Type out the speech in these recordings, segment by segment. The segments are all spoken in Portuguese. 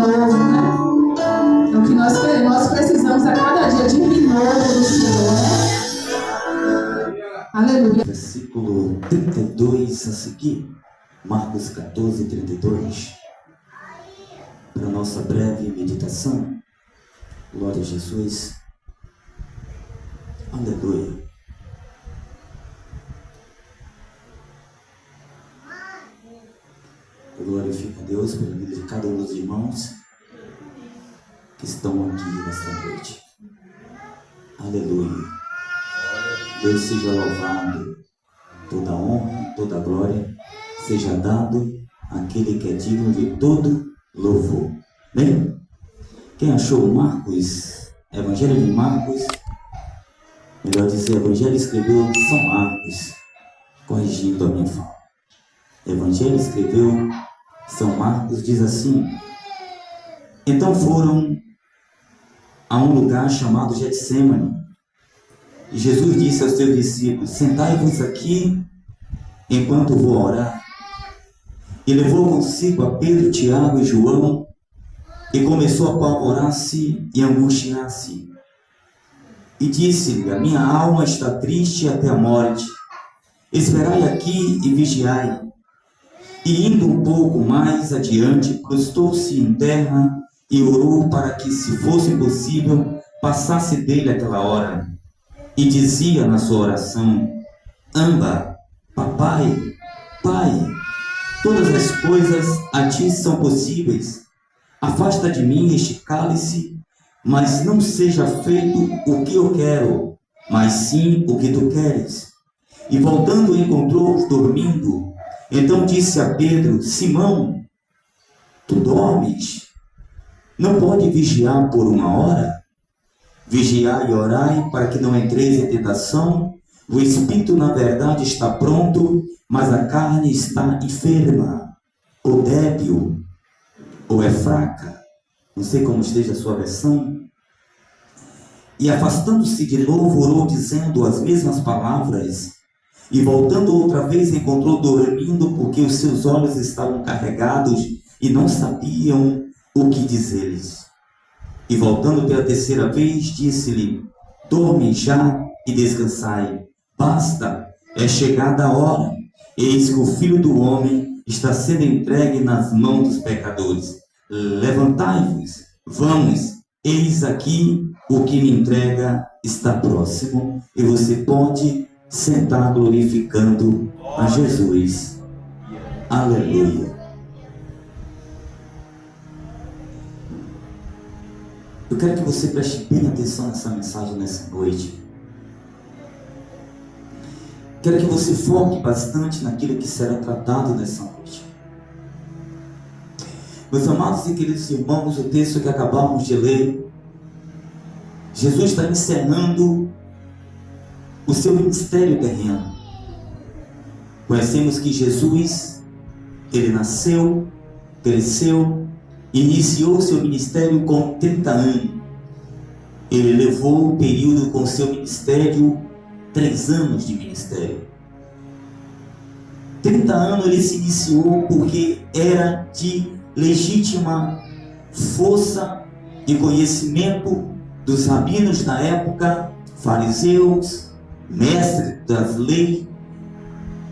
renovo, né? É o que nós queremos. Nós precisamos a cada dia de renovo do Senhor, né? Aleluia. Versículo 32 a seguir, Marcos 14, 32. Para a nossa breve meditação. Glória a Jesus. Aleluia. Eu glorifico a Deus pela vida de cada um dos irmãos que estão aqui nesta noite. Aleluia. Deus seja louvado. Toda honra, toda glória seja dado àquele que é digno de todo louvor. Bem, quem achou Marcos, Evangelho de Marcos, melhor dizer, Evangelho escreveu São Marcos, corrigindo a minha fala. Evangelho escreveu São Marcos, diz assim: então foram a um lugar chamado Getsêmani, e Jesus disse aos seus discípulos: sentai-vos aqui enquanto vou orar. E levou consigo a Pedro, Tiago e João, e começou a apavorar-se e angustiar-se. E disse-lhe: a minha alma está triste até a morte. Esperai aqui e vigiai. E indo um pouco mais adiante, prostou-se em terra e orou para que, se fosse possível, passasse dele aquela hora. E dizia na sua oração: Amba, papai, pai, todas as coisas a ti são possíveis. Afasta de mim este cálice, mas não seja feito o que eu quero, mas sim o que tu queres. E voltando encontrou-os dormindo. Então disse a Pedro: Simão, tu dormes? Não pode vigiar por uma hora? Vigiai e orai para que não entreis em tentação. O espírito na verdade está pronto, mas a carne está enferma, ou débil, ou é fraca. Não sei como esteja a sua versão. E afastando-se de novo, orou dizendo as mesmas palavras. E voltando outra vez, encontrou dormindo, porque os seus olhos estavam carregados e não sabiam o que dizer-lhes. E voltando pela terceira vez, disse-lhe: dorme já e descansai. Basta, é chegada a hora. Eis que o Filho do Homem está sendo entregue nas mãos dos pecadores. Levantai-vos, vamos, eis aqui o que me entrega está próximo. E você pode sentar glorificando a Jesus. Aleluia. Eu quero que você preste bem atenção nessa mensagem nessa noite. Quero que você foque bastante naquilo que será tratado nessa noite. Meus amados e queridos irmãos, o texto que acabamos de ler, Jesus está encerrando o seu ministério terreno. Conhecemos que Jesus, ele nasceu, cresceu, iniciou seu ministério com 30 anos. Ele levou o período com seu ministério 3 anos de ministério. 30 anos ele se iniciou porque era de legítima força e conhecimento dos rabinos da época, fariseus, mestres das leis.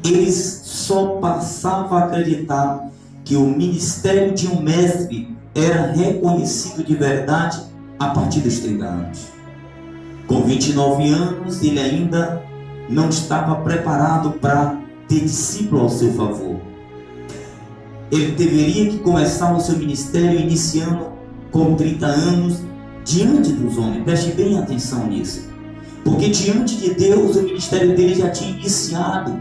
Eles só passavam a acreditar que o ministério de um mestre era reconhecido de verdade a partir dos 30 anos. Com 29 anos, ele ainda não estava preparado para ter discípulo ao seu favor. Ele deveria que começar o seu ministério iniciando com 30 anos diante dos homens. Preste bem atenção nisso. Porque diante de Deus o ministério dele já tinha iniciado.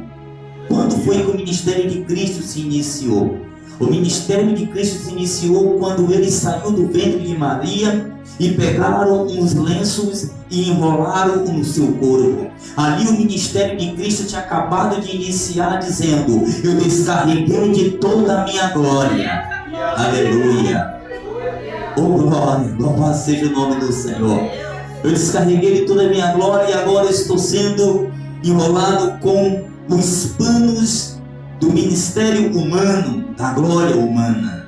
Quando foi que o ministério de Cristo se iniciou? O ministério de Cristo se iniciou quando ele saiu do ventre de Maria e pegaram uns lenços e enrolaram no seu corpo. Ali o ministério de Cristo tinha acabado de iniciar dizendo: eu descarreguei de toda a minha glória. Aleluia. Oh glória, louvado seja o nome do Senhor. Eu descarreguei de toda a minha glória e agora estou sendo enrolado com os panos do ministério humano, da glória humana.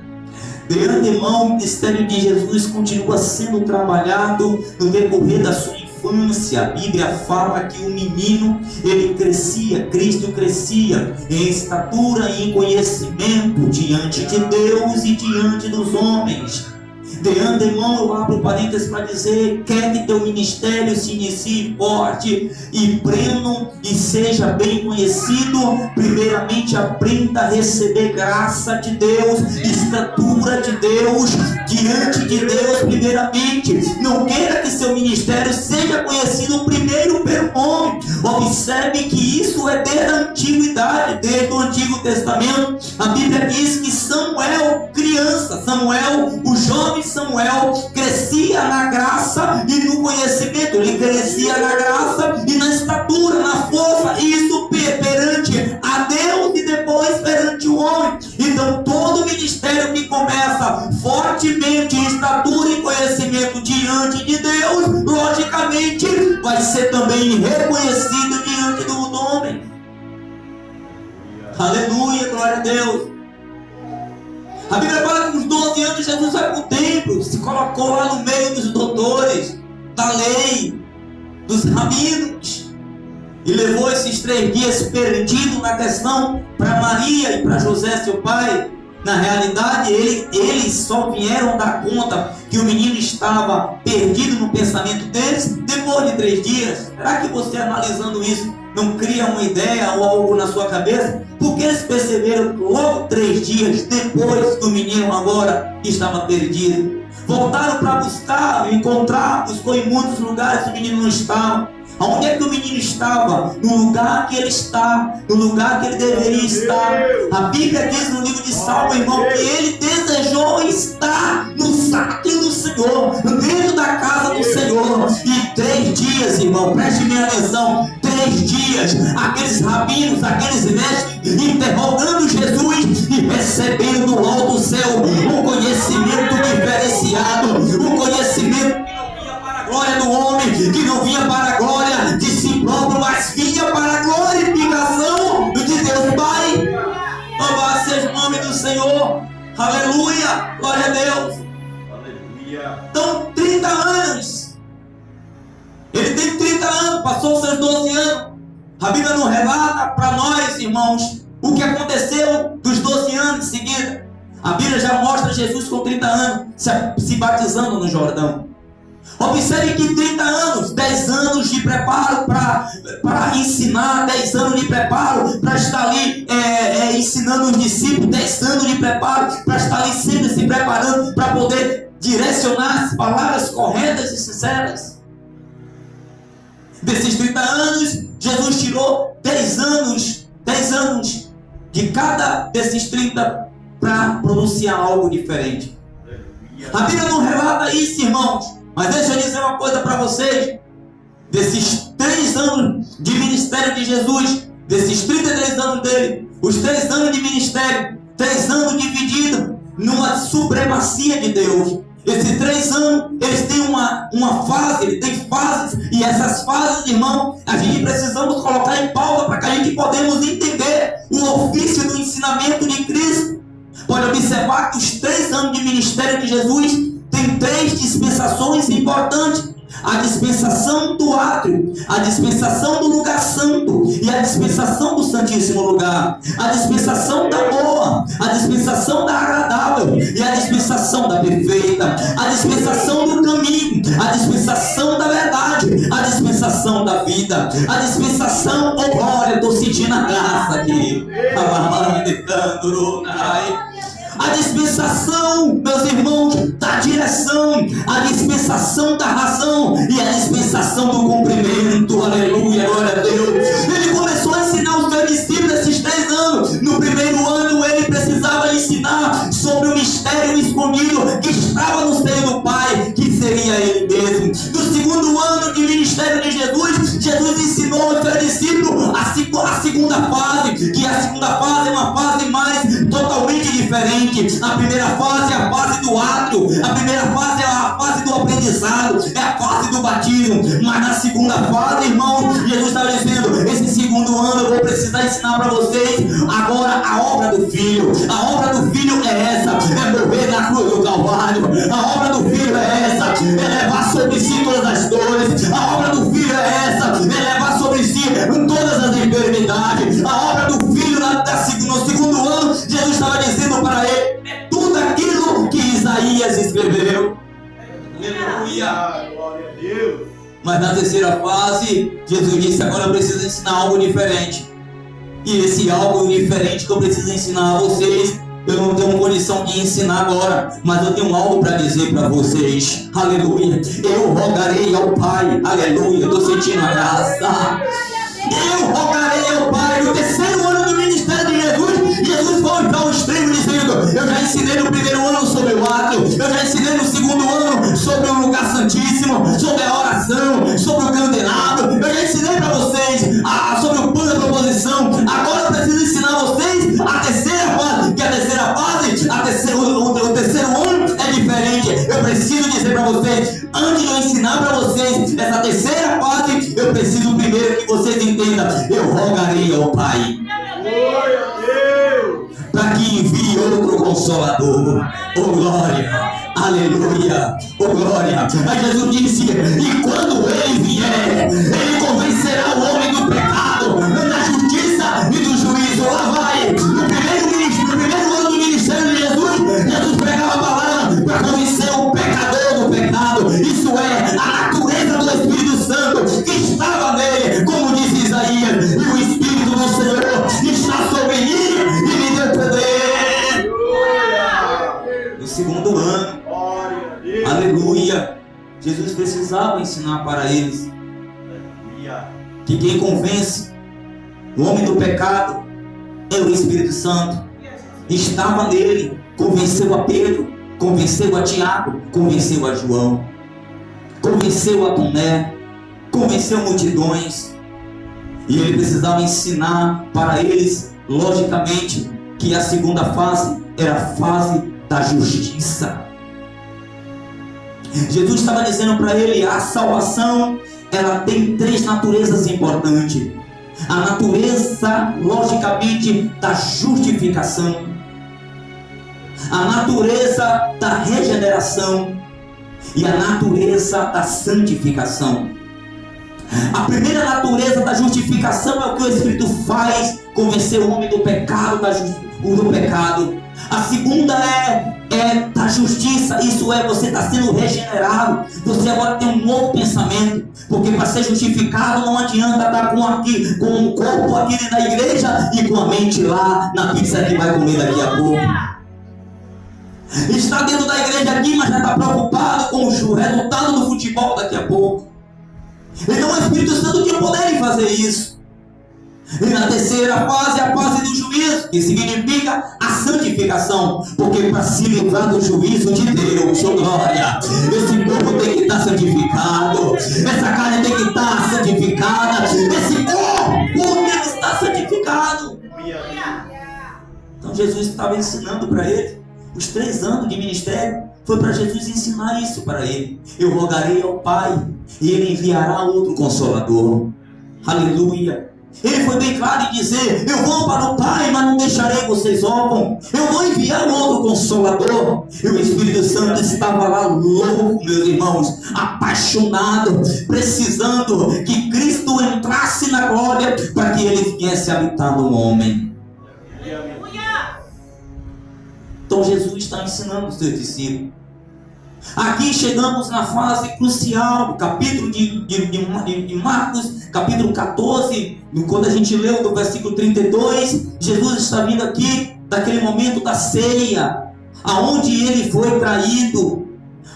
De antemão, o ministério de Jesus continua sendo trabalhado no decorrer da sua infância. A Bíblia fala que o menino, ele crescia, Cristo crescia em estatura e em conhecimento diante de Deus e diante dos homens. De antemão, eu abro parênteses para dizer: quer que teu ministério se inicie forte e pleno e seja bem conhecido, primeiramente aprenda a receber graça de Deus, estatura de Deus, diante de Deus primeiramente. Não queira que seu ministério seja conhecido primeiro pelo homem. Observe que isso é desde a antiguidade, desde o Antigo Testamento. A Bíblia diz que Samuel, criança, o jovem Samuel, crescia na graça e no conhecimento. Ele crescia na graça e na estatura, na força, isso perante a Deus e depois perante o homem. Então todo ministério que começa fortemente em estatura e conhecimento diante de Deus, logicamente vai ser também reconhecido diante do homem. Aleluia, glória a Deus. A Bíblia fala que com 12 anos Jesus vai para o templo, se colocou lá no meio dos doutores da lei, dos rabinos, e levou esses 3 dias perdido na questão para Maria e para José, seu pai. Na realidade, eles só vieram dar conta que o menino estava perdido no pensamento deles depois de 3 dias. Será que você, analisando isso, não cria uma ideia ou algo na sua cabeça? Porque eles perceberam logo 3 dias depois que o menino agora estava perdido. Voltaram para buscar, encontrar, buscou em muitos lugares, o menino não estava. Aonde é que o menino estava? No lugar que ele está, no lugar que ele deveria estar. A Bíblia diz no livro de Salmo, irmão, que ele desejou estar no sátiro do Senhor, dentro da casa do Senhor. E 3 dias, irmão, preste minha atenção, 3 dias, aqueles rabinos, aqueles mestres, interrogando Jesus e recebendo do alto do céu um conhecimento diferenciado, um conhecimento glória do homem, que não vinha para a glória de si próprio, mas vinha para a glorificação de Deus Pai. Louvado seja o nome do Senhor. Aleluia, glória a Deus. Aleluia. Então, 30 anos. Ele tem 30 anos, passou os seus 12 anos. A Bíblia não relata para nós, irmãos, o que aconteceu dos 12 anos em seguida. A Bíblia já mostra Jesus com 30 anos se batizando no Jordão. Observe que 30 anos, 10 anos de preparo para ensinar, 10 anos de preparo para estar ali ensinando os discípulos, 10 anos de preparo para estar ali sempre se preparando para poder direcionar as palavras corretas e sinceras. Desses 30 anos, Jesus tirou 10 anos de cada desses 30 para pronunciar algo diferente. A Bíblia não relata isso, irmãos. Mas deixa eu dizer uma coisa para vocês. Desses 3 anos de ministério de Jesus, desses 33 anos dele, os 3 anos de ministério, 3 anos divididos numa supremacia de Deus. Esses 3 anos, eles têm uma fase, ele tem fases, e essas fases, irmão, a gente precisamos colocar em pauta para que a gente podemos entender o ofício do ensinamento de Cristo. Pode observar que os 3 anos de ministério de Jesus tem 3 dispensações importantes: a dispensação do átrio, a dispensação do lugar santo e a dispensação do santíssimo lugar, a dispensação da boa, a dispensação da agradável e a dispensação da perfeita, a dispensação do caminho, a dispensação da verdade, a dispensação da vida, a dispensação, oh glória, estou sentindo a graça aqui, a dispensação, meus irmãos, da direção, a dispensação da razão e a dispensação do cumprimento. Aleluia, glória a Deus. Ele começou a ensinar os seus discípulos esses 3 anos. No primeiro ano ele precisava ensinar sobre o mistério escondido que estava no seio do Pai, que seria ele mesmo. No segundo ano de ministério de Jesus, Jesus ensinou aos seus discípulos a segunda fase, que a segunda fase é uma fase mais totalmente diferente. A primeira fase é a fase do átrio, A primeira fase é a fase do aprendizado, é a fase do batismo. Mas na segunda fase, irmão, Jesus estava dizendo: esse segundo ano eu vou precisar ensinar para vocês agora a obra do Filho. A obra do Filho é essa, é morrer na cruz do Calvário. A obra do Filho é essa, é levar sobre si todas as dores. A obra do Filho é essa, é levar sobre si todas as enfermidades. A obra do Filho no segundo ano, Jesus estava dizendo para ele: é tudo aquilo que Isaías escreveu. Aleluia. Glória a Deus. Mas na terceira fase, Jesus disse: agora eu preciso ensinar algo diferente. E esse algo diferente que eu preciso ensinar a vocês, eu não tenho condição de ensinar agora, mas eu tenho algo para dizer para vocês. Aleluia. Eu rogarei ao Pai. Aleluia. Eu estou sentindo a graça. Eu rogarei ao Pai. No terceiro ano do ministério de Jesus, Jesus foi ao extremo dizendo: eu já ensinei no primeiro ano sobre o ato, eu já ensinei no segundo ano sobre o lugar santíssimo, sobre a oração, sobre o candelabro, eu já ensinei para vocês sobre o plano da proposição. Agora eu preciso ensinar a vocês a terceira fase, que a terceira fase, o terceiro ano é diferente. Eu preciso dizer para vocês, antes de eu ensinar para vocês essa terceira fase, eu preciso primeiro que vocês entendam: eu rogarei ao Pai para que envie outro Consolador. Oh glória, aleluia, oh glória. Aí Jesus disse: e quando ele vier, ele convencerá o homem do pecado, da justiça e do juízo. Lá vai, no primeiro ano do ministério de Jesus, Jesus pregava a palavra para convencer o pecador do pecado. Isso é a natureza do Espírito Santo que estava nele, como diz Isaías: e o Espírito do Senhor está sobre mim e me deu poder. No segundo ano, aleluia, Jesus precisava ensinar para eles que quem convence o homem do pecado é o Espírito Santo. Estava nele, convenceu a Pedro, convenceu a Tiago, convenceu a João, convenceu a Tomé, convenceu multidões. E ele precisava ensinar para eles, logicamente, que a segunda fase era a fase da justiça. Jesus estava dizendo para ele: a salvação, ela tem três naturezas importantes. A natureza, logicamente, da justificação, a natureza da regeneração e a natureza da santificação. A primeira natureza da justificação é o que o Espírito faz, convencer o homem do pecado, do pecado. A segunda é da justiça, isso é, você está sendo regenerado, você agora tem um novo pensamento, porque para ser justificado não adianta estar com o corpo aqui na igreja e com a mente lá na pizza que vai comer daqui a pouco. Está dentro da igreja aqui, mas já está preocupado com o resultado do futebol daqui a pouco. Então o Espírito Santo tinha poder em fazer isso. E na terceira fase, a fase do juízo, que significa a santificação, porque para se livrar do juízo de Deus, oh glória, esse corpo tem que estar santificado, essa carne tem que estar santificada, esse corpo tem que estar santificado. Então Jesus estava ensinando para ele. Os 3 anos de ministério foi para Jesus ensinar isso para ele. Eu rogarei ao Pai e ele enviará outro Consolador. Aleluia. Ele foi bem claro em dizer: eu vou para o Pai, mas não deixarei vocês órfãos. Eu vou enviar outro Consolador. E o Espírito Santo estava lá louco, meus irmãos, apaixonado, precisando que Cristo entrasse na glória para que ele viesse habitar no homem. Então Jesus está ensinando os seus discípulos. Aqui chegamos na fase crucial do capítulo de Marcos, capítulo 14, quando a gente leu do versículo 32, Jesus está vindo aqui daquele momento da ceia, aonde ele foi traído,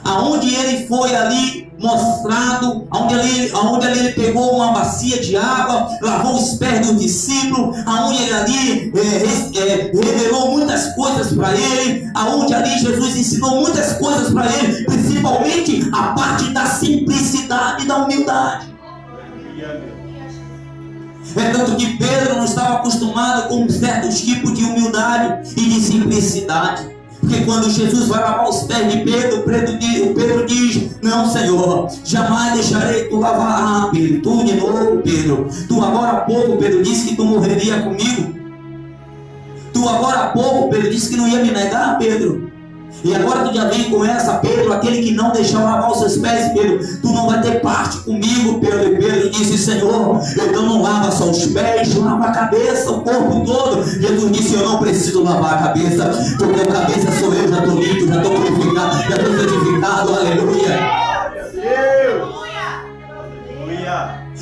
aonde ele foi ali mostrado, aonde ali ele pegou uma bacia de água, lavou os pés dos discípulos, aonde ele ali revelou muitas coisas para ele, aonde ali Jesus ensinou muitas coisas para ele, principalmente a parte da simplicidade e da humildade. É tanto que Pedro não estava acostumado com certos tipos de humildade e de simplicidade. Porque quando Jesus vai lavar os pés de Pedro, Pedro diz: não, Senhor, jamais deixarei tu lavar. Ah, Pedro, tu de novo, Pedro. Tu agora há pouco, Pedro, disse que tu morreria comigo. Tu agora há pouco, Pedro, disse que não ia me negar, Pedro. E agora tu já vem com essa, Pedro, aquele que não deixou lavar os seus pés, Pedro, tu não vai ter parte comigo, Pedro. E Pedro disse: Senhor, então não lava só os pés, lava a cabeça, o corpo todo. Jesus disse: eu não preciso lavar a cabeça, porque a cabeça sou eu, já estou limpo, já estou purificado, já estou santificado, aleluia.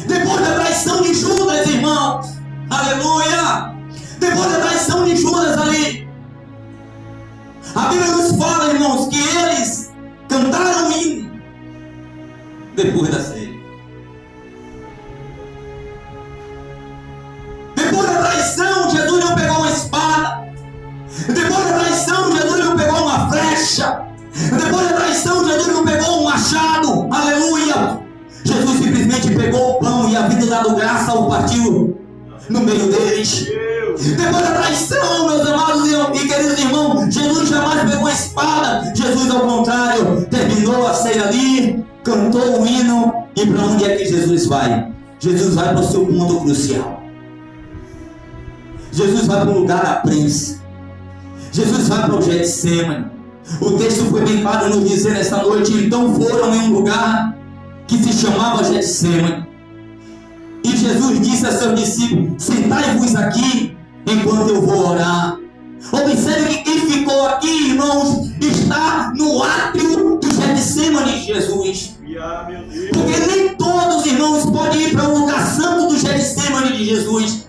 Depois da traição de Judas, irmãos, aleluia, depois da traição de Judas ali, a Bíblia nos fala, irmãos, que eles cantaram hino depois da ceia. Depois da traição, Jesus não pegou uma espada. Depois da traição, Jesus não pegou uma flecha. Depois da traição, Jesus não pegou um machado. Aleluia! Jesus simplesmente pegou o pão e, havendo dado graça, o partiu no meio deles. Depois da traição, meus amados e queridos irmãos, Jesus jamais pegou a espada. Jesus, ao contrário, terminou a ceia ali, cantou o hino. E para onde é que Jesus vai? Jesus vai para o seu ponto crucial. Jesus vai para o lugar da prensa. Jesus vai para o Getsêmani. O texto foi bem claro nos dizer nesta noite: então foram em um lugar que se chamava Getsêmani. E Jesus disse a seus discípulos: sentai-vos aqui enquanto eu vou orar. Observe que quem ficou aqui, irmãos, está no átrio do Getsêmani de Jesus. Porque nem todos, irmãos, podem ir para o lugar santo do Getsêmani de Jesus.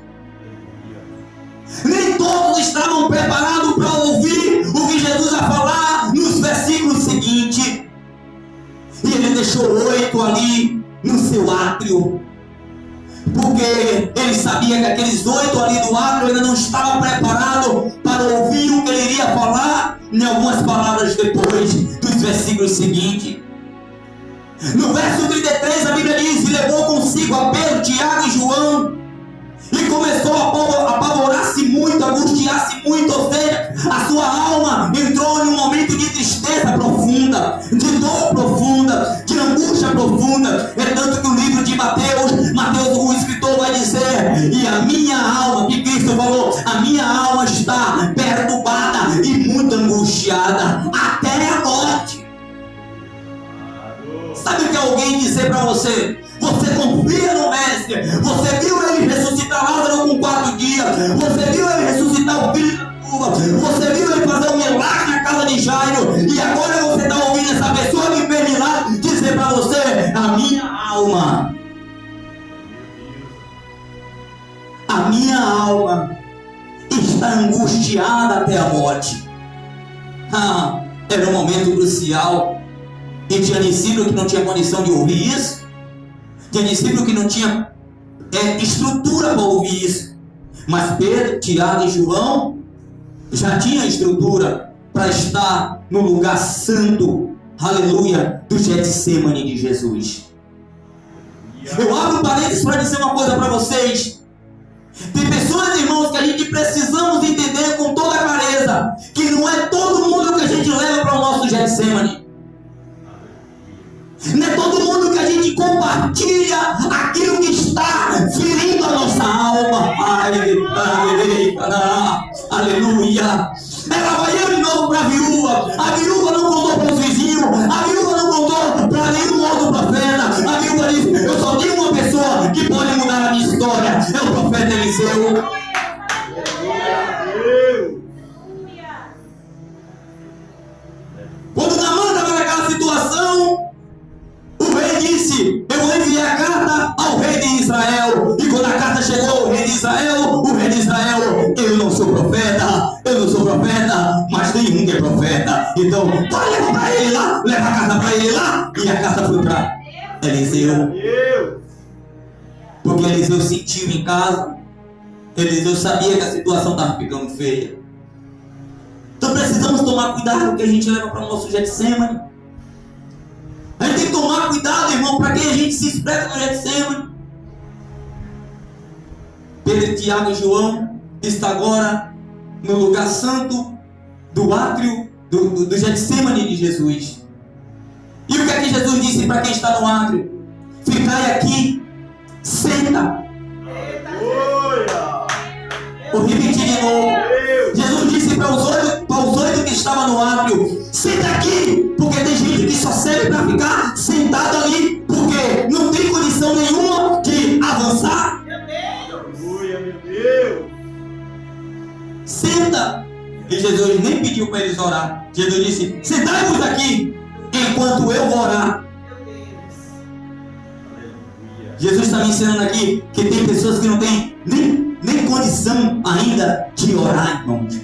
Nem todos estavam preparados para ouvir o que Jesus vai falar nos versículos seguintes. E ele deixou 8 ali no seu átrio, porque ele sabia que aqueles 8 ali do átrio ainda não estavam preparados para ouvir o que ele iria falar em algumas palavras depois dos versículos seguintes. No verso 33 a Bíblia diz: e levou consigo a Pedro, Tiago e João, e começou a apavorar-se muito, a angustiar-se muito, ou seja, a sua alma entrou em um momento de tristeza profunda, de dor profunda, de angústia profunda. É tanto que o livro de Mateus, o escritor vai dizer: e a minha alma, que Cristo falou, a minha alma está perturbada e muito angustiada, até a morte. Sabe o que alguém dizer para você? Você confia no Mestre. Você viu ele ressuscitar Lázaro com 4 dias. Você viu ele ressuscitar o filho da turma. Você viu ele fazer um milagre na casa de Jairo. E agora você está ouvindo essa pessoa que fez milagre dizer para você: a minha alma está angustiada até a morte. Era um momento crucial. E tinha discípulo que não tinha condição de ouvir isso. Tinha discípulo que não tinha estrutura para ouvir isso. Mas Pedro, Tiago e João já tinham estrutura para estar no lugar santo, aleluia, do Getsêmani de Jesus. Eu abro parênteses para dizer uma coisa para vocês. Tem pessoas, irmãos, que a gente precisamos entender com toda clareza que não é todo mundo que a gente leva para o nosso Getsêmani. Não é todo mundo que a gente compartilha aquilo que está ferindo a nossa alma. Aleluia. Ela vai de novo para a viúva. A viúva não contou para os vizinhos. A viúva não contou para nenhum outro profeta. A viúva disse: eu só tenho uma pessoa que pode mudar a minha história. É o profeta Eliseu. Quando Naamã estava naquela situação, o rei disse: eu enviei a carta ao rei de Israel. E quando a carta chegou ao rei de Israel, o rei de Israel: eu não sou profeta, mas nenhum que é profeta. Então, pode levar para ele lá, leva a carta para ele lá. E a carta foi para Eliseu. Porque Eliseu sentiu em casa. Eliseu sabia que a situação estava ficando feia. Então precisamos tomar cuidado com o que a gente leva para o nosso Getsêmani. A gente tem que tomar cuidado, irmão, para quem a gente se expressa no Getsêmani. Pedro, Tiago e João está agora no lugar santo do átrio do Getsemane de Jesus. E o que é que Jesus disse para quem está no átrio? Ficai aqui, senta. Vou repetir de novo. Jesus disse para os oito que estavam no átrio: senta aqui, porque tem gente que só serve para ficar sentado ali, porque não tem condição nenhuma de avançar. Meu Deus. Senta. E Jesus nem pediu para eles orar. Jesus disse: sentai-vos aqui, enquanto eu vou orar. Jesus está me ensinando aqui que tem pessoas que não têm nem condição ainda de orar, irmãos.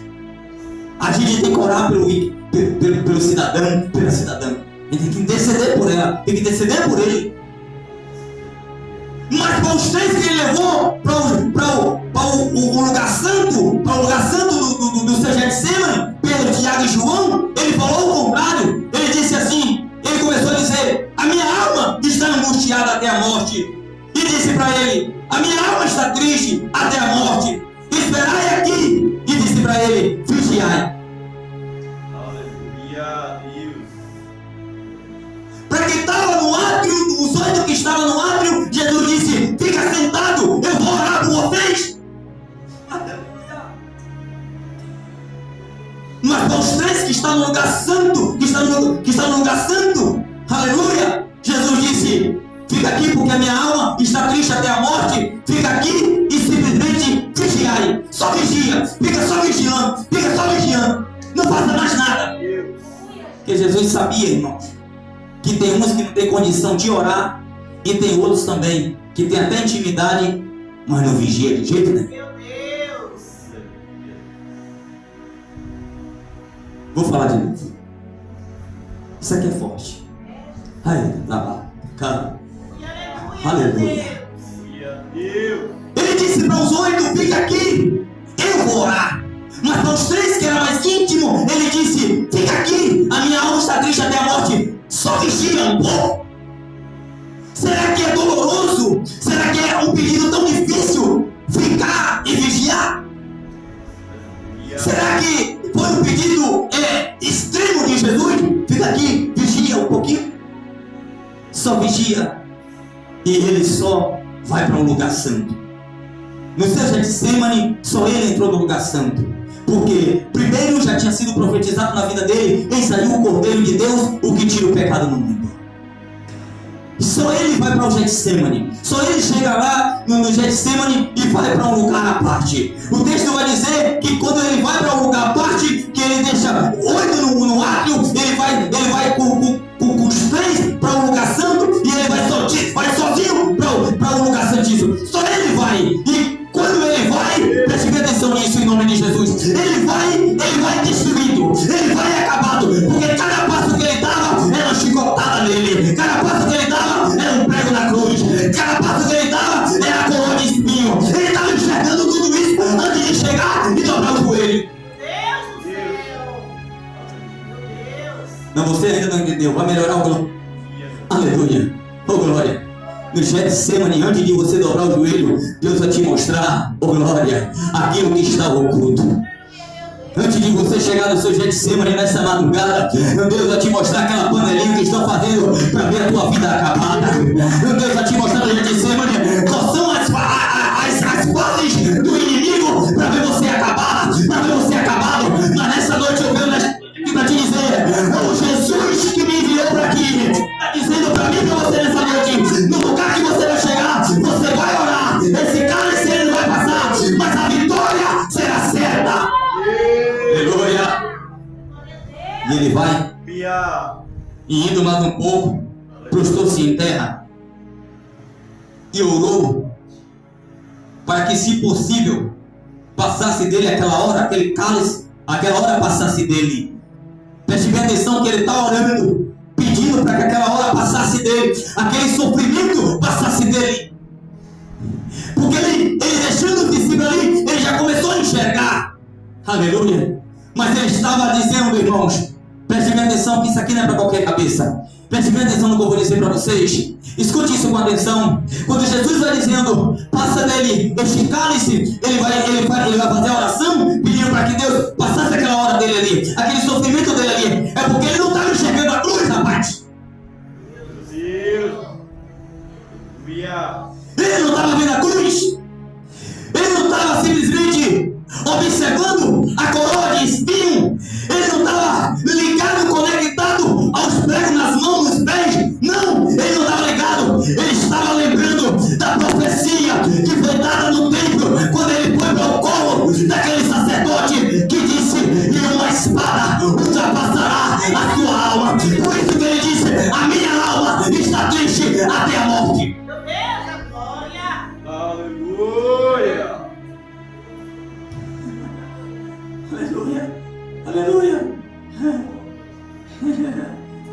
A gente tem que orar pelo cidadão, pela cidadã. A gente tem que interceder por ela, tem que interceder por ele. Mas para os três que ele levou para o lugar santo, para o lugar santo do seu Getsemane, Pedro, Tiago e João, ele falou o contrário. Ele disse assim, ele começou a dizer: a minha alma está angustiada até a morte. E disse para ele: a minha alma está triste até a morte. Esperai aqui. E disse para ele: vigiai. Aleluia, Deus. Para quem estava no átrio, os oito que estavam no átrio, Jesus disse: fica sentado, eu vou orar por vocês. Mas para os três que estão no lugar santo, que estão no lugar santo, aleluia, Jesus disse: fica aqui porque a minha alma está triste até a morte. Fica aqui e simplesmente vigiai. Só vigia, fica só vigiando, não faça mais nada. Porque Jesus sabia, irmãos, que tem uns que não tem condição de orar, e tem outros também que tem até intimidade, mas não vigia de jeito nenhum. Meu Deus. Vou falar de novo. Isso aqui é forte. Aí, lá, cara. Aleluia. Deus. Ele disse para os oito: fica aqui, eu vou orar. Mas para os três que era mais íntimo, ele disse: fica aqui, a minha alma está triste até a morte. Só vigia um pouco. Será que é doloroso? Será que é um pedido tão difícil ficar e vigiar? Será que foi um pedido extremo de Jesus? Fica aqui, vigia um pouquinho. Só vigia. E ele só vai para um lugar santo. No seu Getsemane, só ele entrou no lugar santo. Porque primeiro já tinha sido profetizado na vida dele: eis aí o Cordeiro de Deus, o que tira o pecado no mundo. Só ele vai para o Getsemane. Só ele chega lá no Getsemane e vai para um lugar à parte. O texto vai dizer que quando ele vai para um lugar à parte, que ele deixa oito no átrio, ele vai com os três para um lugar santo, e ele vai sozinho para um lugar santíssimo. Só ele vai. E quando ele vai, preste atenção nisso em nome de Jesus, ele vai destruído, ele vai acabado, porque cada passo que ele dava era uma chicotada nele, cada passo que ele dava era um prego na cruz, cada passo que ele dava era a coroa de espinho. Ele estava enxergando tudo isso antes de chegar e dobrar o joelho. Deus do céu. Meu Deus. Não, você ainda não entendeu, vai melhorar o glória. Aleluia, oh glória. No Getsemane, antes de você dobrar o joelho, Deus vai te mostrar, oh glória, aquilo que está oculto. Antes de você chegar no seu Getsemane nessa madrugada, Deus vai te mostrar aquela panelinha que estão fazendo para ver a tua vida acabada. Deus vai te mostrar no Getsemane quais são as fases do inimigo para ver você acabado, Mas nessa noite eu venho para te dizer: o Jesus que me enviou para aqui está dizendo para mim e para você nessa noite: no lugar que você vai chegar, você vai orar, esse cálice ele não vai passar, mas a vitória será certa. Aleluia. E ele vai, e indo mais um pouco, prostou-se em terra e orou para que, se possível, passasse dele aquela hora, aquele cálice, aquela hora passasse dele. Preste bem atenção que ele está orando, pedindo para que aquela hora passasse dele, aquele sofrimento passasse dele. Porque ele deixando o discípulo ali, ele já começou a enxergar. Aleluia. Mas ele estava dizendo, irmãos, preste bem atenção que isso aqui não é para qualquer cabeça. Preste bem atenção no que eu vou dizer para vocês. Escute isso com atenção. Quando Jesus vai dizendo, passa dele este cálice, ele vai fazer a oração, pedindo para que Deus passasse aquela hora dele ali, aquele sofrimento dele ali. É porque ele não estava enxergando a cruz, rapaz. Deus. Ele não estava vendo a cruz. Ele não estava simplesmente observando a coroa de espinho. Ele não estava ligado, conectado aos pregos nas mãos, nos pés. Não, ele não estava ligado. Ele estava lembrando da profecia que foi dada no templo, quando ele foi para o colo daquele sacerdote que disse: e uma espada ultrapassará a sua alma. Por isso que ele disse: a minha alma está triste até a morte. Meu Deus, a glória. Aleluia. Aleluia, aleluia.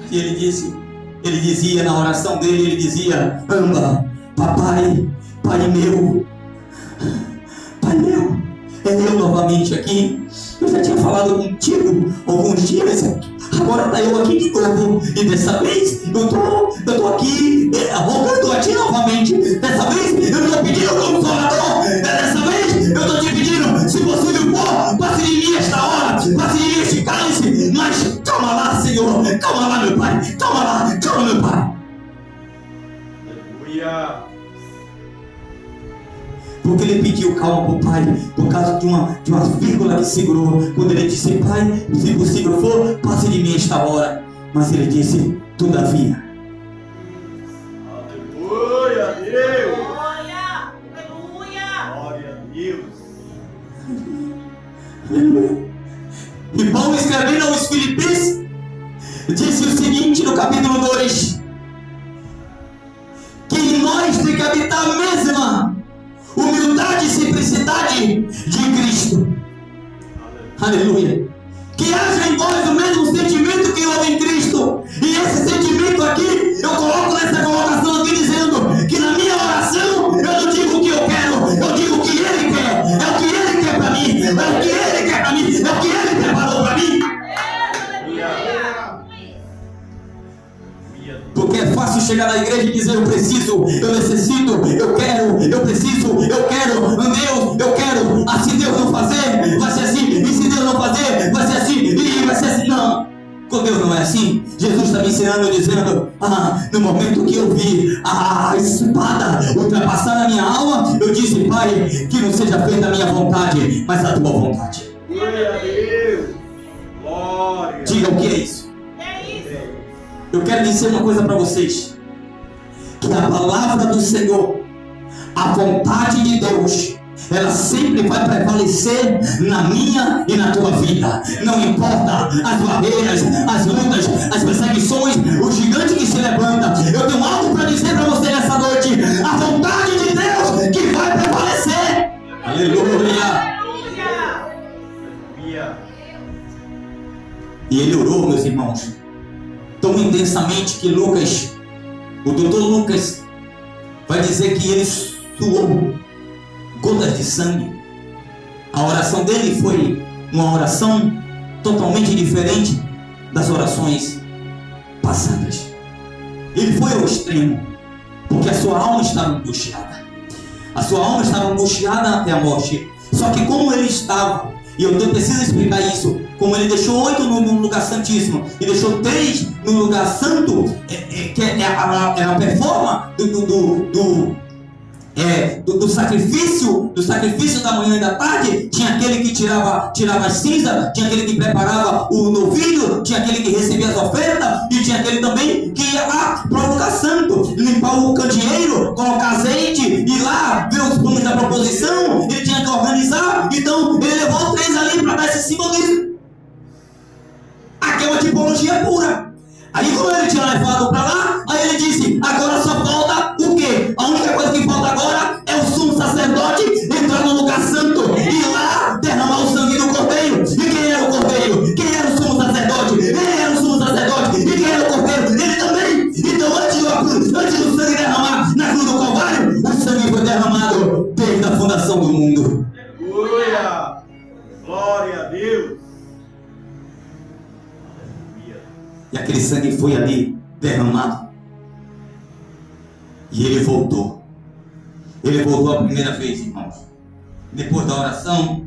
E ele dizia na oração dele, ele dizia: Amba, papai, pai meu, é eu novamente aqui. Eu já tinha falado contigo alguns dias, agora está eu aqui de novo. E dessa vez eu tô aqui rogando a ti novamente. Dessa vez eu estou pedindo o Consolador. Dessa vez eu estou te pedindo, se possível for, passe de mim esta hora, passe de mim este cálice. Mas toma lá, Senhor, toma lá, meu Pai, toma lá, toma, meu Pai. Aleluia. Porque ele pediu calma para o Pai, por causa de uma vírgula que segurou. Quando ele disse: Pai, se possível for, passe de mim esta hora. Mas ele disse: todavia. Aleluia, Deus. Glória! Aleluia! Glória a Deus. Aleluia. E Paulo, escrevendo aos Filipenses, disse o seguinte no capítulo 2: que em nós tem que habitar a mesma humildade e simplicidade de Cristo. Aleluia. Que haja em nós o mesmo sentimento que houve em Cristo. E esse sentimento aqui, eu coloco nessa colocação aqui dizendo que na minha oração eu não digo o que eu quero, eu digo o que Ele quer. É o que Ele quer para mim, é o que Ele quer para mim, é o que Ele preparou para mim. Porque é fácil chegar na igreja e dizer: eu preciso, eu necessito, eu quero, eu preciso, eu quero, Deus, eu quero. Ah, se Deus não fazer, vai ser assim. E se Deus não fazer, vai ser assim. E vai ser assim. Não, com Deus não é assim. Jesus está me ensinando, dizendo: no momento que eu vi a espada ultrapassar a minha alma, eu disse: Pai, que não seja feita a minha vontade, mas a tua vontade. Glória a Deus. Glória. Diga o que é isso. Eu quero dizer uma coisa para vocês: que a palavra do Senhor, a vontade de Deus, ela sempre vai prevalecer na minha e na tua vida. Não importa as barreiras, as lutas, as perseguições, o gigante que se levanta. Eu tenho algo para dizer para você nessa noite: a vontade de Deus que vai prevalecer. Aleluia. Aleluia. E ele orou, meus irmãos, tão intensamente que Lucas, o doutor Lucas, vai dizer que ele suou gotas de sangue. A oração dele foi uma oração totalmente diferente das orações passadas. Ele foi ao extremo, porque a sua alma estava angustiada. A sua alma estava angustiada até a morte. Só que como ele estava, e eu preciso explicar isso, como ele deixou 8 no lugar santíssimo e deixou 3 no lugar santo, que é a performance do sacrifício da manhã e da tarde. Tinha aquele que tirava as cinzas, tinha aquele que preparava o novilho, tinha aquele que recebia as ofertas, e tinha aquele também que ia lá para o lugar santo, limpar o candeeiro, colocar azeite, ir lá ver os pães da proposição. Ele tinha que organizar. Então ele levou 3 ali para dar esse simbolismo. Aqui é uma tipologia pura. Aí como ele tinha levado para lá, aí ele disse: agora só falta o quê? A única coisa que falta agora é o sumo sacerdote entrar no lugar santo e lá derramar o sangue do cordeiro. E quem era o cordeiro? Quem era o sumo sacerdote? Ele era o sumo sacerdote. E quem era o cordeiro? Ele também. Então antes do sangue derramar na cruz do Calvário, o sangue foi derramado desde a fundação do mundo. Aleluia. Glória a Deus. E aquele sangue foi ali derramado. E ele voltou. Ele voltou a primeira vez, irmãos. Depois da oração,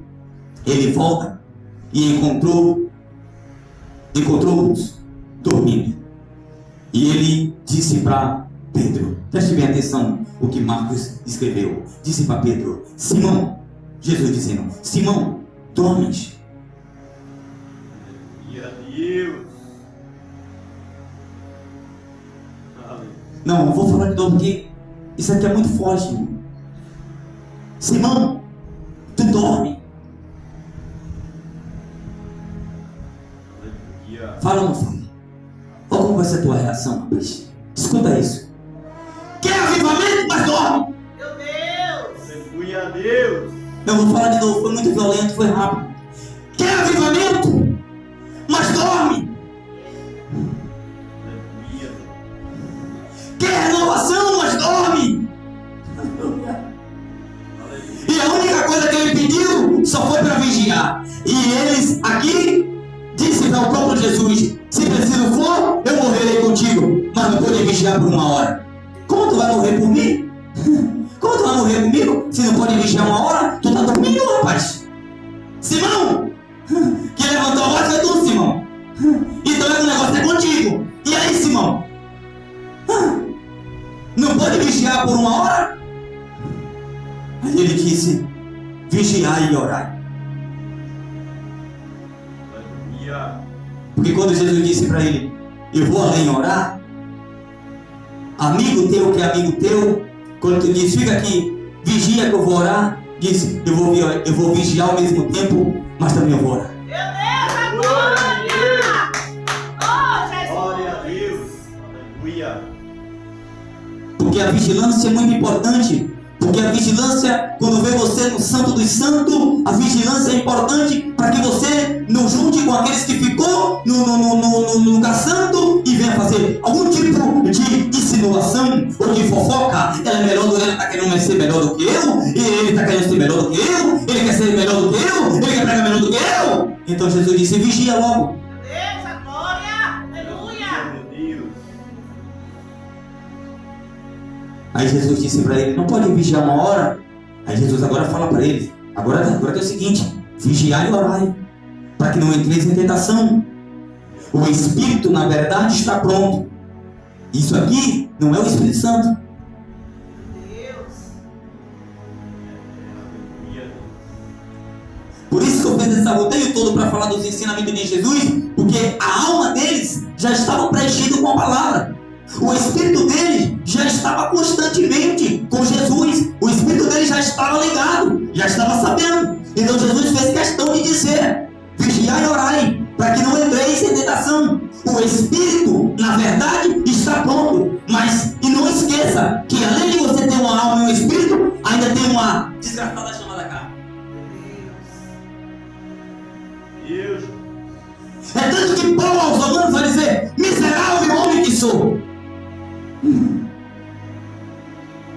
ele volta e encontrou-os dormindo. E ele disse para Pedro, preste bem atenção o que Marcos escreveu. Disse para Pedro: Simão, Jesus dizendo: Simão, dormes? Deus. Não, eu vou falar de novo porque isso aqui é muito forte, irmão. Simão, tu dorme? Fala ou não fala? Olha como vai ser a tua reação, rapaz. Escuta isso. Quer avivamento, mas dorme? Meu Deus! Aleluia a Deus. Eu vou falar de novo, foi muito violento, foi rápido. Quer avivamento, mas dorme? Aleluia. Quer renovação, mas dorme? E a única coisa que ele pediu só foi para vigiar. E eles aqui disse para o próprio Jesus: se preciso for, eu morrerei contigo, mas não pode vigiar por 1 hora. Como tu vai morrer por mim? Como tu vai morrer comigo? Se não pode vigiar 1 hora, tu tá dormindo, rapaz. Simão, que levantou a voz foi tu, Simão. Então o negócio é contigo. E aí, Simão? Não pode vigiar por 1 hora? Aí ele disse: vigiai e orai. Aleluia. Porque quando Jesus disse para ele: eu vou além orar, amigo teu que é amigo teu, quando tu diz: fica aqui, vigia que eu vou orar, disse: eu vou vigiar ao mesmo tempo, mas também eu vou orar. Meu Deus, glória! Oh, Jesus! Glória a Deus. Aleluia. Porque a vigilância é muito importante. Porque a vigilância, quando vê você no Santo dos Santos, a vigilância é importante para que você não junte com aqueles que ficou no lugar santo e venha fazer algum tipo de insinuação ou de fofoca. Ela é melhor do que ele, está querendo ser melhor do que eu, e ele está querendo ser melhor do que eu, ele quer ser melhor do que eu, ele quer pregar melhor do que eu. Então Jesus disse: vigia logo. Meu Deus, a glória! Aleluia! Meu Deus. Aí Jesus disse para ele: não pode vigiar 1 hora. Aí Jesus agora fala para ele: agora é o seguinte, vigiai e orai, para que não entreis em tentação. O Espírito, na verdade, está pronto. Isso aqui não é o Espírito Santo. Deus! Aleluia. Por isso que eu fiz esse roteiro todo para falar dos ensinamentos de Jesus, porque a alma deles já estava preenchida com a palavra. O espírito dele já estava constantemente com Jesus. O espírito dele já estava ligado, já estava sabendo. Então Jesus fez questão de dizer: vigiai e orai, para que não entreis em tentação. O espírito, na verdade, está pronto. Mas, e não esqueça que além de você ter uma alma e um espírito, ainda tem uma desgraçada chamada carne. Deus. É tanto que Paulo aos Romanos vai dizer: miserável homem que sou.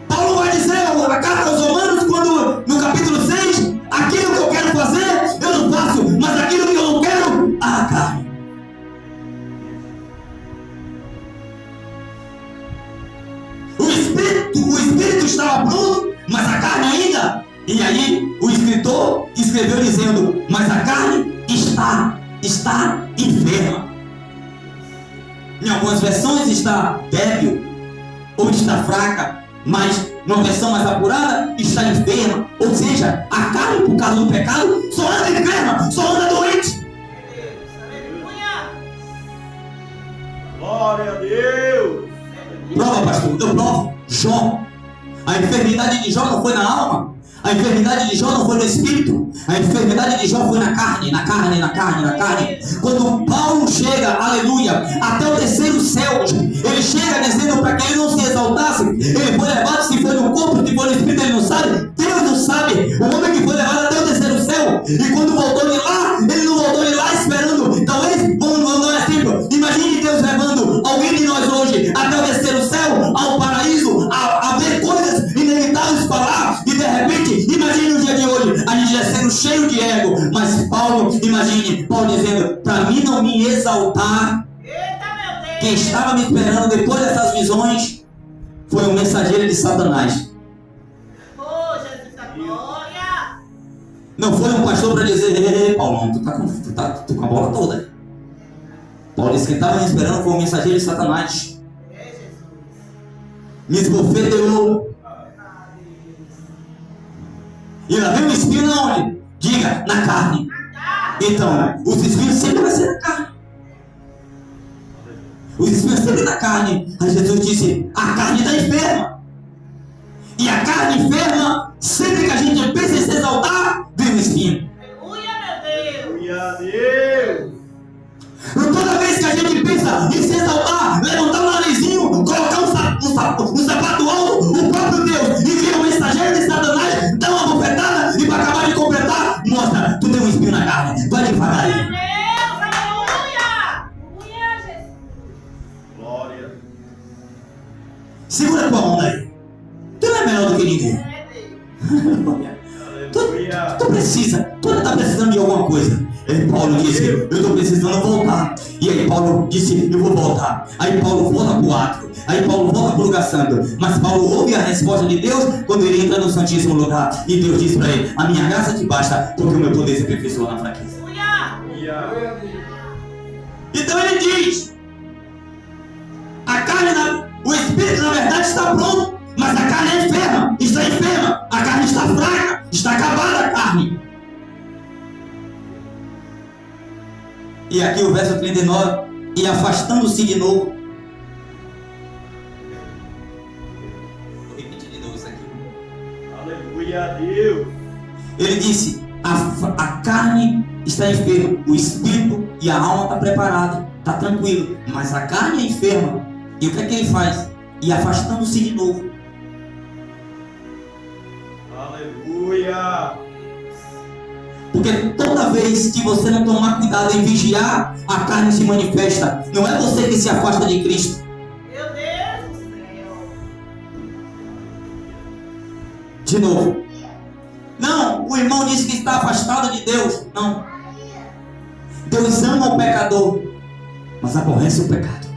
Paulo vai dizer a carta aos Romanos, quando no capítulo 6, aquilo que eu quero fazer, eu não faço, mas aquilo que eu não quero, a carne. O espírito estava pronto, mas a carne ainda. E aí o escritor escreveu dizendo: mas a carne está enferma. Em algumas versões está débil ou está fraca, mas numa versão mais apurada está enferma. Ou seja, a carne, por causa do pecado, só anda enferma, só anda doente. Aleluia! Glória a Deus. Prova, pastor, eu provo. Jó. A enfermidade de Jó não foi na alma. A enfermidade de Jó não foi no espírito. A enfermidade de Jó foi na carne. Quando Paulo chega, aleluia, até o terceiro céu, ele chega dizendo para que ele não se exaltasse. Ele foi levado, se foi no corpo, se foi no espírito, ele não sabe. Deus não sabe. O homem que foi levado até o terceiro céu, e quando voltou de lá, ele não voltou de lá esperando. Talvez, vamos dar um exemplo. Imagine Deus levando alguém de nós hoje até o terceiro céu, ao paraíso, a ver coisas inevitáveis para lá, e de repente, imagine o dia de hoje, a gente já sendo cheio de ego. Mas Paulo, imagine, Paulo dizendo: para mim não me exaltar, Eita, meu Deus! que Quem estava me esperando depois dessas visões foi um mensageiro de Satanás. Oh, Jesus da glória. Não foi um pastor para dizer: ei, Paulão, tu tá com a bola toda. Paulo disse: quem estava me esperando foi um mensageiro de Satanás. É, Jesus. Me esbofeteou. E lá vem o espinho na onde? Diga, na carne. Então, os espinhos sempre vai ser na carne. Os espinhos sempre na carne. Aí Jesus disse: a carne está enferma. E a carne enferma, sempre que a gente pensa em se exaltar, vem o espinho. Aleluia, meu Deus. Aleluia, Deus. Toda vez que a gente pensa em se exaltar, levantar o narizinho, colocar um sapato alto, o próprio Deus, e vir um mensageiro de Satanás, dá uma bofetada, e para acabar de completar, mostra: tu tem um espinho na carne, vai devagar aí. Meu Deus, aleluia. Aleluia, Jesus. Glória. Segura tua mão aí. Tu não é melhor do que ninguém. É Deus. Aleluia. Tu está precisando de alguma coisa. Aí Paulo disse: eu estou precisando voltar. E aí Paulo disse: eu vou voltar. Aí Paulo volta para o átrio. Aí Paulo volta para o lugar santo. Mas Paulo ouve a resposta de Deus quando ele entra no santíssimo lugar. E Deus diz para ele: a minha graça te basta, porque o meu poder se aperfeiçoa na fraqueza. Aleluia. Então ele diz: a carne, o espírito na verdade está pronto, mas a carne é enferma, está enferma, a carne está fraca, está acabada a carne. E aqui o verso 39, e afastando-se de novo. Vou repetir de novo isso aqui. Aleluia, Deus. Ele disse: a carne está enferma, o espírito e a alma está preparado, está tranquilo, mas a carne é enferma. E o que é que ele faz? E afastando-se de novo. Aleluia. Porque toda vez que você não tomar cuidado em vigiar, a carne se manifesta. Não é você que se afasta de Cristo. Meu Deus do céu. De novo. Não, o irmão disse que está afastado de Deus. Não. Deus ama o pecador, mas aborrece o pecado.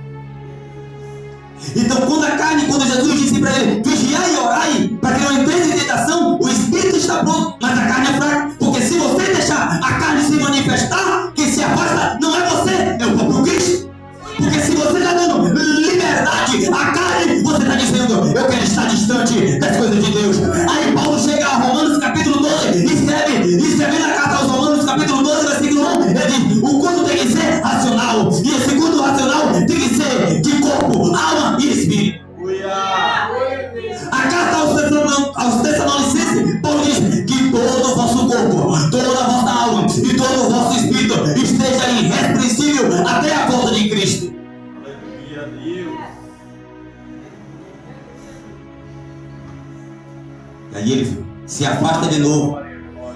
Então quando Jesus disse para ele: vigiai e orai, para que não entreis em tentação, o espírito está pronto, mas a carne é fraca. Porque se você deixar a carne se manifestar, quem se afasta não é você, é o próprio Cristo. Porque se você está dando liberdade à carne, você está dizendo: eu quero estar distante das coisas de Deus. Aí Paulo chega a Romanos capítulo 12, escreve na carta aos Romanos capítulo 12, versículo 1, ele diz: o culto tem que ser racional, e esse culto racional tem que ser de corpo, alma e espírito. A carta aos Tessalonicenses, Paulo diz que todo o vosso corpo, toda a vossa alma e todo o vosso espírito esteja irrepreensível até a volta de Cristo. Aleluia, Deus. E aí ele se afasta de novo.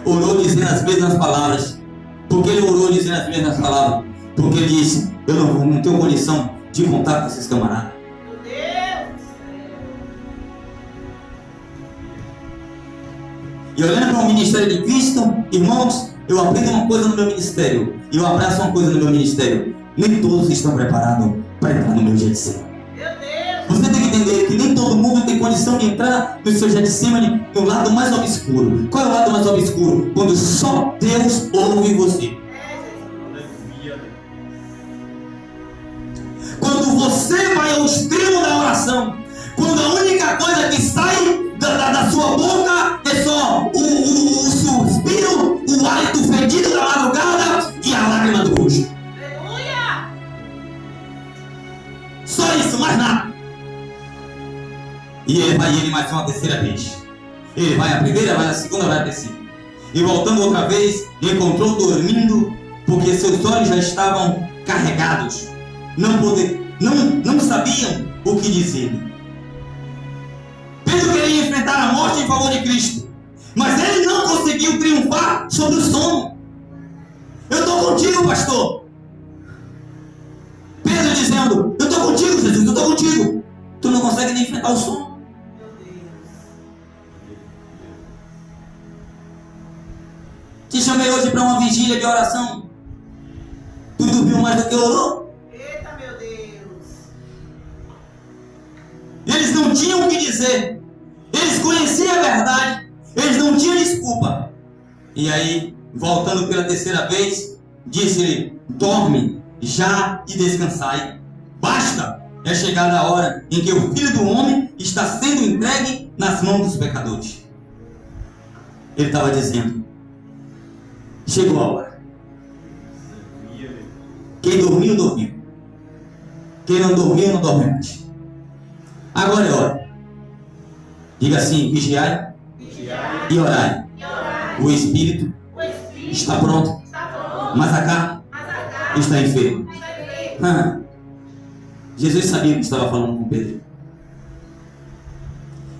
Orou dizendo as mesmas palavras. Por que ele orou dizendo as mesmas palavras? Porque ele disse: eu não tenho condição de contar com esses camaradas. Meu Deus do céu. E olhando para o ministério de Cristo, irmãos, eu aprendo uma coisa no meu ministério. E eu abraço uma coisa no meu ministério. Nem todos estão preparados para entrar no meu Getsemane. Meu Deus. Você tem que entender que nem todo mundo tem condição de entrar no seu Getsemane, no lado mais obscuro. Qual é o lado mais obscuro? Quando só Deus ouve você. Aleluia, Deus. Quando você vai ao extremo da oração, quando a única coisa que sai da sua boca é só o suspiro, o hálito fedido da madrugada e a lágrima do rosto. Aleluia. Só isso, mais nada. E ele vai mais uma terceira vez. Ele vai a primeira, vai a segunda, vai a terceira. E voltando outra vez, encontrou dormindo, porque seus olhos já estavam carregados. Não sabiam o que dizer. Pedro queria enfrentar a morte em favor de Cristo, mas ele não conseguiu triunfar sobre o sono. Eu estou contigo, pastor. Pedro dizendo: eu estou contigo, Jesus, eu estou contigo. Tu não consegue nem enfrentar o sono. Te chamei hoje para uma vigília de oração. Tu dormiu mais do que orou? Eita, meu Deus. dizer. Eles conheciam a verdade, eles não tinham desculpa. E aí, voltando pela terceira vez, disse-lhe: dorme já e descansai. Basta, é chegada a hora em que o Filho do Homem está sendo entregue nas mãos dos pecadores. Ele estava dizendo: chegou a hora. Quem dormiu, dormiu. Quem não dormiu, não dorme mais. Agora é hora. Diga assim: vigiai e orai. O Espírito está pronto, mas a carne está enferma. Jesus sabia que estava falando com Pedro.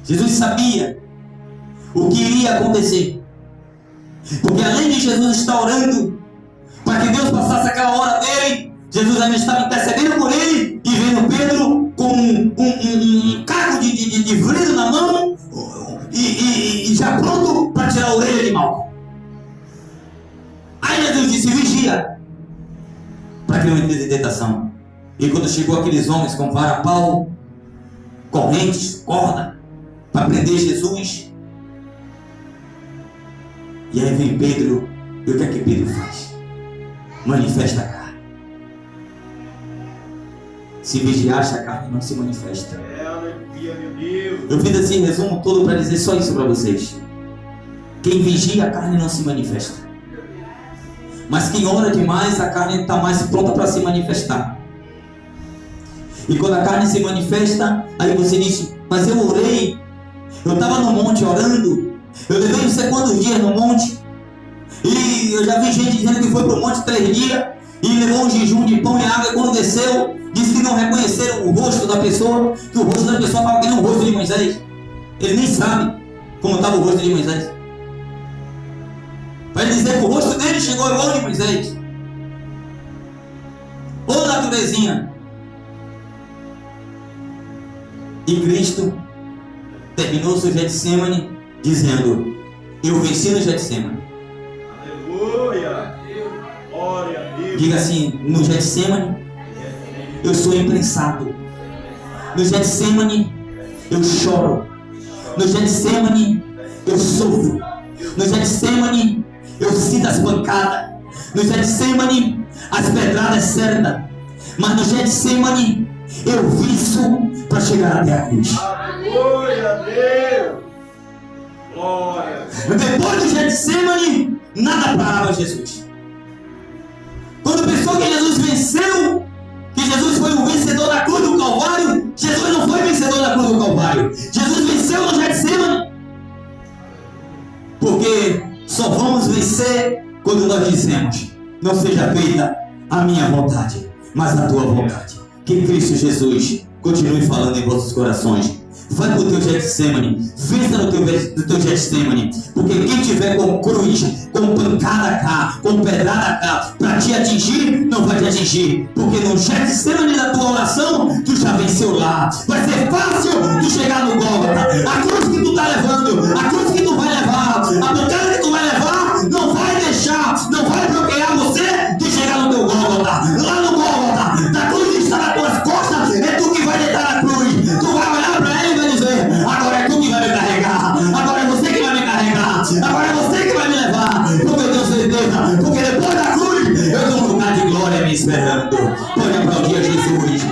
Jesus sabia o que iria acontecer. Porque além de Jesus estar orando para que Deus passasse aquela hora dele, Jesus ainda estava intercedendo por ele e vendo Pedro com um caco de vidro na mão e já pronto para tirar a orelha de mal. Aí Jesus disse: vigia, para que não entre em tentação. E quando chegou aqueles homens com vara, pau, correntes, corda, para prender Jesus, e aí vem Pedro, e o que é que Pedro faz? Manifesta a carne. Se vigiaste, a carne não se manifesta. Aleluia, meu Deus. Eu fiz assim resumo todo para dizer só isso para vocês. Quem vigia, a carne não se manifesta. Mas quem ora demais, a carne está mais pronta para se manifestar. E quando a carne se manifesta, aí você diz: mas eu orei, eu estava no monte orando, eu levei não sei quantos dias no monte, e eu já vi gente dizendo que foi para o monte 3 dias, e levou um jejum de pão e água, e quando desceu, disse que não reconheceram o rosto da pessoa, que o rosto da pessoa estava que nem o rosto de Moisés. Ele nem sabe como estava o rosto de Moisés. Vai dizer que o rosto dele chegou igual ao de Moisés. Ô naturezinha. E Cristo terminou seu Getsemane dizendo: eu venci no Getsemane. Aleluia. Glória a Deus. Diga assim: no Getsemane eu sou imprensado. No Getsemane eu choro. No Getsemane eu sofro. No Getsemane eu sinto as pancadas. No Getsemane as pedradas certas. Mas no Getsemane eu viço para chegar até a cruz. Aleluia a Deus. Glória. Depois do Getsemane, nada parava Jesus. Quando pensou que Jesus venceu, que Jesus foi o vencedor da cruz do Calvário, Jesus não foi vencedor da cruz do Calvário. Jesus venceu no Getsemane. Porque só vamos vencer quando nós dizemos: não seja feita a minha vontade, mas a tua vontade. Que Cristo Jesus continue falando em vossos corações. Vai para o teu Getsemane, vença no teu Getsemane, porque quem tiver com cruz, com pancada cá, com pedrada cá, para te atingir, não vai te atingir, porque no Getsemane da tua oração, tu já venceu lá. Vai ser fácil tu chegar no Gólgota. A cruz que tu está levando, a cruz que tu vai levar, a pancada que tu vai levar, não vai deixar, não vai bloquear você de chegar no teu Gólgota. Lá no Gólgota, da cruz está nas tuas costas, é tu que vai deitar na cruz. Tu vai olhar para ele e vai dizer: agora é tu que vai me carregar, agora é você que vai me carregar, agora é você que vai me levar, porque eu tenho certeza, porque depois da cruz eu tenho um lugar de glória me esperando. Pode aplaudir a Jesus.